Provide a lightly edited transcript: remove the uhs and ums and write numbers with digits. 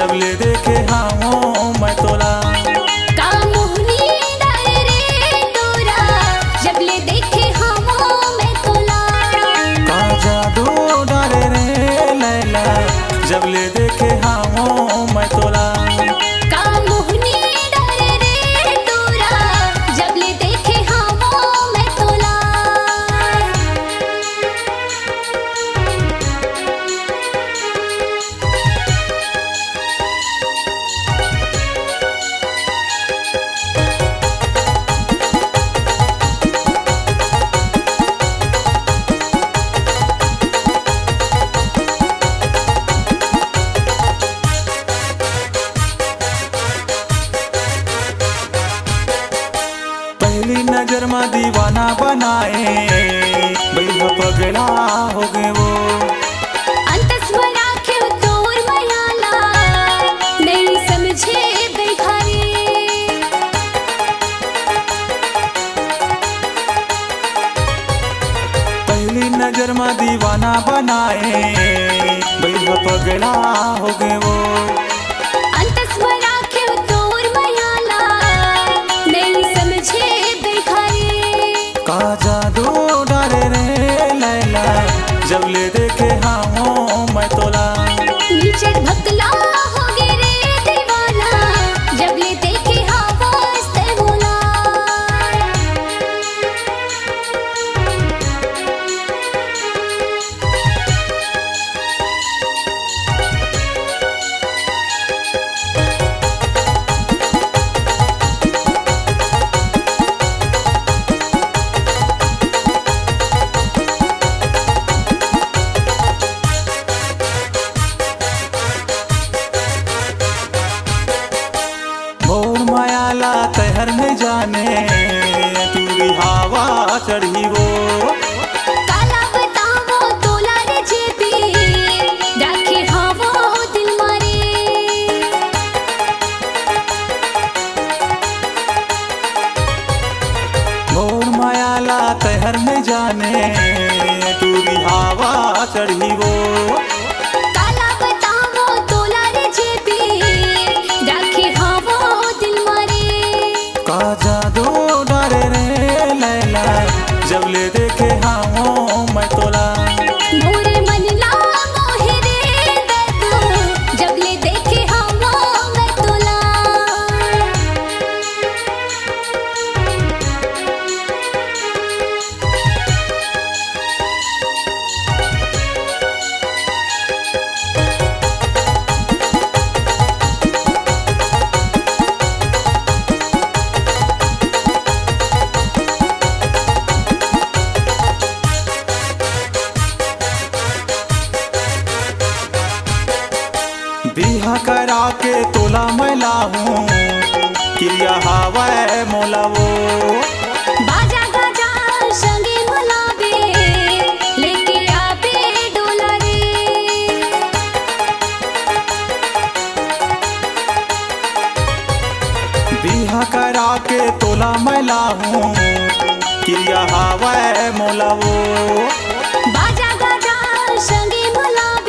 जब ले देखे हाँ मैं तोला। का मोहनी डाले रे तोरा, जब ले देखे हाँ मैं तोला। का जादू डाले रे लैला, जब ले देखे हाँ मैं तोला। का मोहनी डाले रे तोरा, जब ले देखे हाँ मैं तोला। पहली नजर में दीवाना बनाए, बैठा पगला हो गए वो। अंतस्वरा के तोर मयाला, नहीं समझे बेघरे। पहली नजर में दीवाना बनाए, बैठा पगला हो गए वो। अंतस्वरा के तोर मयाला, नहीं समझे बेघरे। का जादू डाले रे लैला, जब ले देखे हाँ मैं तोला। नीचे भक्तला हो गे रे दीवाना, जब ले देखे हाँ वास्ते बोला। मोर मायाला तहर नहीं जाने, तू हवा चढ़ी वो। काला बतावो तोला रे जेबी, राखे हाँ वो दिल मारे। मोर मायाला तहर नहीं जाने, तू हवा चढ़ी वो। काला बतावो तोला रे जेबी, राखे हाँ वो दिल मारे। का जादू डाले रे लैला, जब ले देखे हाँ मैं तोला। मोरे मन ला मोहे रे दर्दो, जब ले देखे हाँ मैं तोला। बिहा करा के तोला मैला हूँ, किया हवा मोला वो। बाजा गाजा संगे मलाबे, लेके आबे डोला रे। बिहा करा के तोला मैला हूँ, किया हवा मोला वो। बाजा गाजा संगे मलाबे,